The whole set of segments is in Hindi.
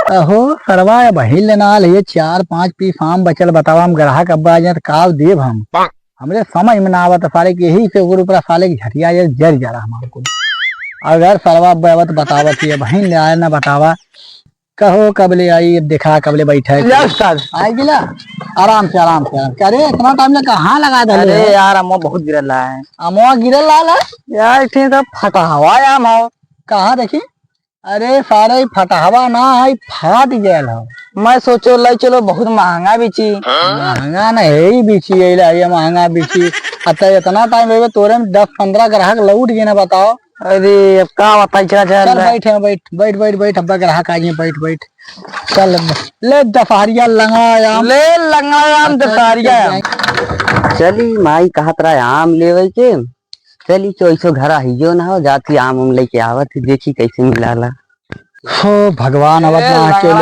अहो सरवा बहिल लेना ये 4-5 पीस आम बचल बतावा हम ग्राहक अब्बा आ जाए तो काव देव हम हमरे समझ में ना आवत साले के यही से ऊपर ऊपर साले की झटिया ये जर जा रहा हमको। अगर सरवा अब्बा बतावत ये बहिन ले आया ना बतावा कहो कबले आई अब देखा कबले बैठा आई गिला आराम से आराम से अरे इतना टाइम ले कहाँ लगा दे अरे यार अम्मा बहुत गिरल रहा है अमवा गिरल लाल है यार इतनी तो फटा हवा यार हो कहाँ देखी। अरे सारे फटहवा ना है फाट गयल हो। मैं सोचो लाई चलो बहुत महंगा बेची महंगा नहीं बीची ये महंगा बीची। अच्छा इतना टाइम हो तोरे में 10-15 ग्राहक लौट गए ना बताओ। अरे अब का बताई चला चल बैठ बैठ बैठ बैठ बैठ अब्बा ग्राहक आ गए बैठ बैठ चल ले दफारिया लंगा ले लंगा दफारिया चली माई कहत रहा आम लेवे के चली चोइसो घर आइयो ना हो जाती आम उम लेके आवत देखी कैसे मिलाला। हो भगवान अब अपना के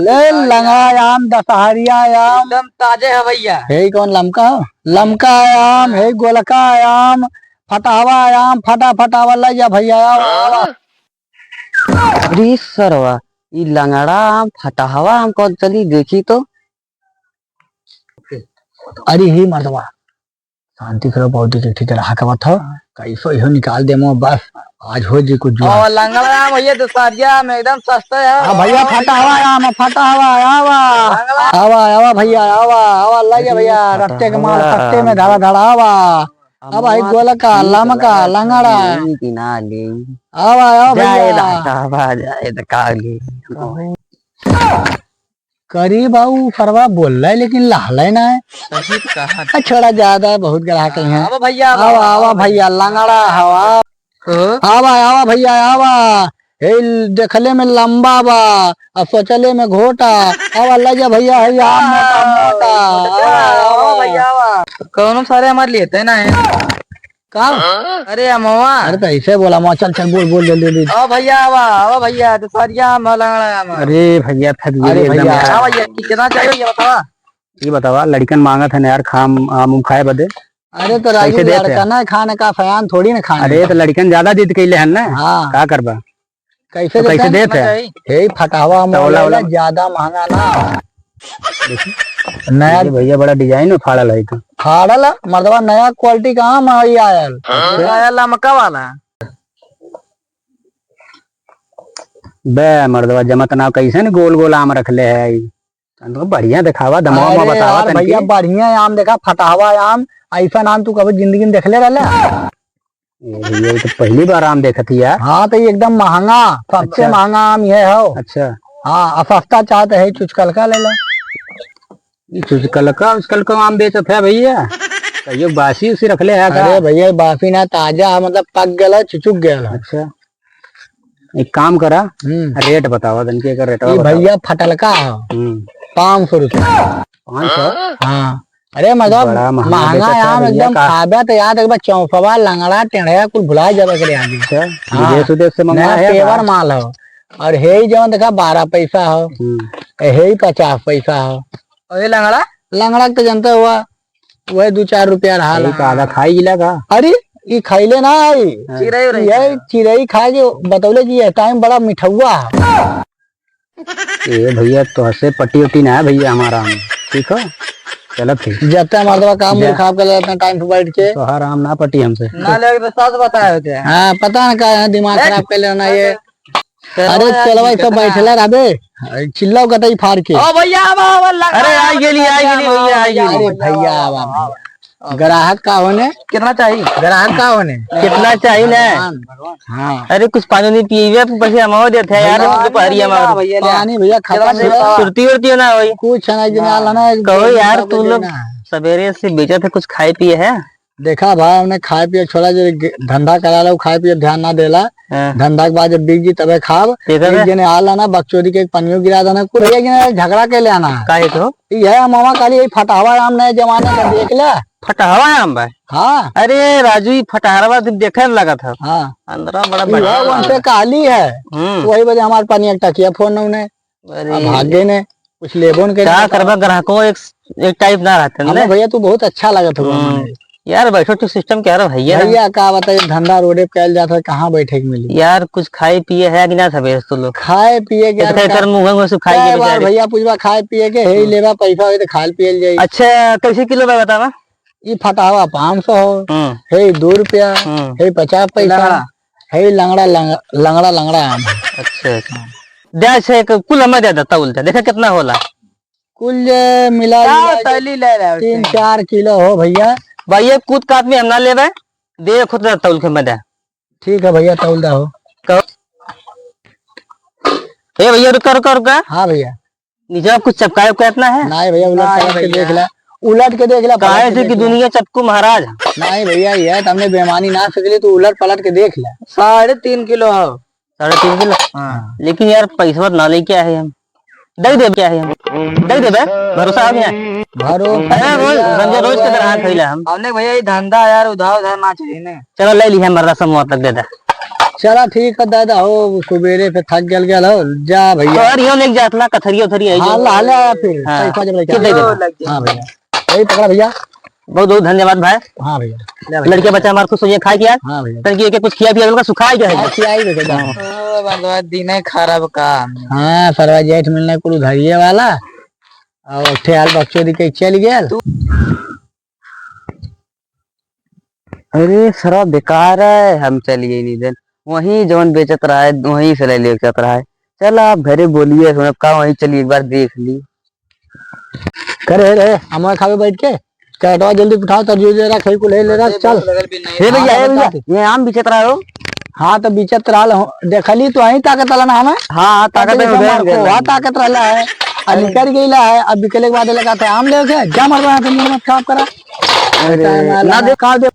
ले लंगा आम दशहरिया आम एकदम ताजे है भैया। हे कौन लमका लमका आम है गोलका आम फटावा आम फटा फटा वाला या भैया। अरे सरवा ई लंगड़ा आम फटाहवा आम कौन चली देखी तो। अरे हे मर्दवा शांति करो बहुत ठीक रहा का बात हो कैसो इहो निकाल दे मो बस आज हो जी कुछ और लंगड़ा आम भैया दशहरिया में एकदम सस्ता है। हां भैया फटा हवा आम फटा हवा आवा आवा आवा भैया आवा आवा लगे भैया रट्टे के माल सट्टे में धड़ा धड़ा आवा अब आई गोलका लमका लंगड़ा बिना ले आवा आवा जाए भैया दाता जाए त काली करी बाबू फरवा बोल रहा है लेकिन लहला ना है सही कहा छोड़ा ज्यादा है बहुत ग्राहक हैं। अब भैया आवा आवा भैया लंगड़ा हवा आवा आवा भैया आवा हे देखले में लंबा बा और सोचले में घोटा आवा लगे भैया है मोटा मोटा आवा भैया आवा कौन सारे हमारे लिए थे ना है का। अरे अमवा अरे तो ऐसे बोला मैं चल चल बोल बोल ले आओ भैया आवा भैया दशहरिया आम लंगड़ा आम। अरे भैया थक गए अरे एकदम भैया यार। भैया कितना चाहिए भैया बतावा। ये बतावा लड़कन मांगा था ना यार खाम आम खाए बदे। अरे तो राजू कैसे देते हैं? लड़का ना खाने का फयान थोड़ी ना खाने अरे तो लड़कन ज्यादा जीत कैले हन ना हाँ का करबा कैसे तो कैसे देते देते हैं? हे फटावा तौला मोला वाला। ज्यादा महंगा ना नया ये भैया बड़ा डिजाइन में फाड़ल है तो फाड़ल मर्दवा नया क्वालिटी का आम आई आयल आया लमका वाला बे मर्दवा जमत नाव कैसे न गोल गोल आम रखले है तो बढ़िया दिखावा दमावा अरे बतावा यार भैया बढ़िया आम देखा फटावा आम ऐसा नाम तू कभी जिंदगी में देखले रहला। भैया ये तो पहली बार आम देखा थी यार। हाँ तो ये एकदम महंगा सबसे अच्छा। महंगा आम ये हो। अच्छा हाँ और सस्ता चाहते है चुचकलका ले लो। कल का आम बेचत है भैया कहियो बासी उसी रखले है का? अरे भैया बाफी ना ताजा है, मतलब पक गया चुचुक गया। अच्छा एक काम करा रेट बतावा दनके का रेट भैया फटलका है 500 रुपया 500। हाँ अरे मतलब बड़ा महंगा महंगा बेचत है आम भैया एकदम का। खाबे तो याद एक बार चौफवा लंगड़ा टेढ़िया कुल भुला जावे करे आगे। अच्छा हाँ। विदेश उदेश से मंगवाया नया है पेवर का? माल हो और हे जवन देखा 12 पैसा हो हे 50 पैसा हो। और ये लंगड़ा लंगड़ा तो जनता हुआ वही 2-4 रुपया रहा यही का आधा खाई गिला का। अरे ये खैले ना आई चिरई उरई ये चिरई खा के बतौले कि ये टाइम बड़ा मिठुआ है। ये भैया तो हसे पट्टी उट्टी ना है भैया हमारा आम ठीक हो चलो ठीक जब तक मर्दवा काम खराब कर लेते टाइम पे बैठ के तो हर आम ना पट्टी हमसे ना ले तो सच बताए होते हैं। हाँ पता ना क्या दिमाग खराब कर लेना ये। अरे चलो भाई सब बैठला रहबे चिल्लाओ कतई फाड़ के। ओ भैया आवा लंगड़ा अरे आई गेली भैया आई अरे गेली। भैया आवा ग्राहक का होने कितना चाहिए ग्राहक का होने कितना चाहिए ना। हाँ अरे कुछ पानी नहीं पिए पैसे हम देते हैं यार दोपहरिया में पानी भैया खत्म हो सुरती उरती ना वही कुछ नहीं जनाला ना कहो यार तू लोग सवेरे से बेचा थे कुछ खाए पिए है। देखा भाई हमने खाए पिए छोड़ा जो धंधा करा लो खाए पिए ध्यान ना देला धंधा के बाद जब बिक जी तबे खाब जने आला ना बकचोदी के पनियो गिरा देना कुछ झगड़ा के ले आना काहे तो ये मामा काली यही फटावा आम नए जमाने का देख ले फटहवा आम भाई। हाँ अरे राजू ये फटहरवा देखे में लगा था हाँ अंदर बड़ा ये वैसे काली है वही वजह हमारे पानी एक टकिया फोन ने भागे ने कुछ लेबो न क्या करबा ग्राहकों एक टाइप ना रहते हमें भैया तू बहुत अच्छा लगा था यार बैठो तो सिस्टम क्या रहा भैया भैया का बताइए, धंधा रोडे पे कैल जाता है, कहाँ बैठे के मिली। यार कुछ खाए पिए है कि ना सबे तो लोग खाए पिए के यार कर मुंह में से खाए कई के बार बेचारे। भैया पूछबा खाए पिए के हे लेवा पैसा हो तो खाल पियल जाई। अच्छा कैसे किलो में बतावा। ये फटावा 500 हो, हम्म हे 2 रुपया, हे 50 पैसा, हे लंगड़ा लंगड़ा आम। अच्छा दे से कुल हमें दे देता उल्टा देखा कितना होला। कुल मिला तली ले रहा है 3-4 किलो हो भैया। भाई ये कूद काट में हम ना लेवे दे खुद तौल के मैं दे। ठीक है भैया तौल दा हो। ए भैया रुका रुका रुका। हाँ भैया। नीचे कुछ चपकाए उतना है नहीं भैया उलट के देख ला, उलट के देख ला। काहे से कि दुनिया चपकू महाराज। नहीं भैया ये तुमने बेईमानी ना सकली, तू उलट पलट के देख ला। 3.5 किलो हो। 3.5 किलो। लेकिन यार पैसा ना ले क्या है हम दे दे क्या है हम दे दे भरोसा आ गया समझे रोज के तरह खैला हम। हमने भैया ये धंधा यार उधार उधार ना चाहिए ने। चलो ले लिया मर्दा समूह तक दे दे। चला ठीक है दादा हो, सुबेरे पे थक गल हो जा भैया। तो यार यो लेके जातला कथरिया उथरी है हाँ ला ले फिर हाँ। पैसा जब लेके कितने आ। दे हाँ भैया यही पकड़ा भैया। बहुत बहुत धन्यवाद भाई। हाँ भैया लड़के बच्चा हमारे को सोचिए खाए किया हाँ भैया तनकी के कुछ खिया पिया सुखाए क्या है। अच्छी आई भैया। ओ बंदवा दिन खराब का। हाँ सरवा जेठ मिलने को धरिए वाला और ठेल बच्चों दिखे चल गया। अरे सरा बेकार है हम चलिए नहीं दिन वही जौन बेचत रहा है वहीं से ले लेकर रहा है। चल आप घरे बोलिए सुनब का वहीं चलिए एक बार देख ली। करे रे हमारे खावे बैठ के कैटवा जल्दी उठाओ तरजू ले रहा खई को ले रहा चल। हे भैया ये आम बेचत रहा हो। हाँ तो बिचत रहा देखली तो वही ताकत वाला ना हमें। हाँ ताकत वहाँ ताकत रहा है और निकल गईला है। अब बिकले के बाद लगा था आम ले के जा मरवा मत खराब करा ना दे खा दे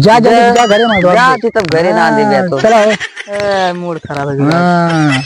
जा जल्दी जा घरे में जा तब घरे ना दे तो चलो मूड खराब है।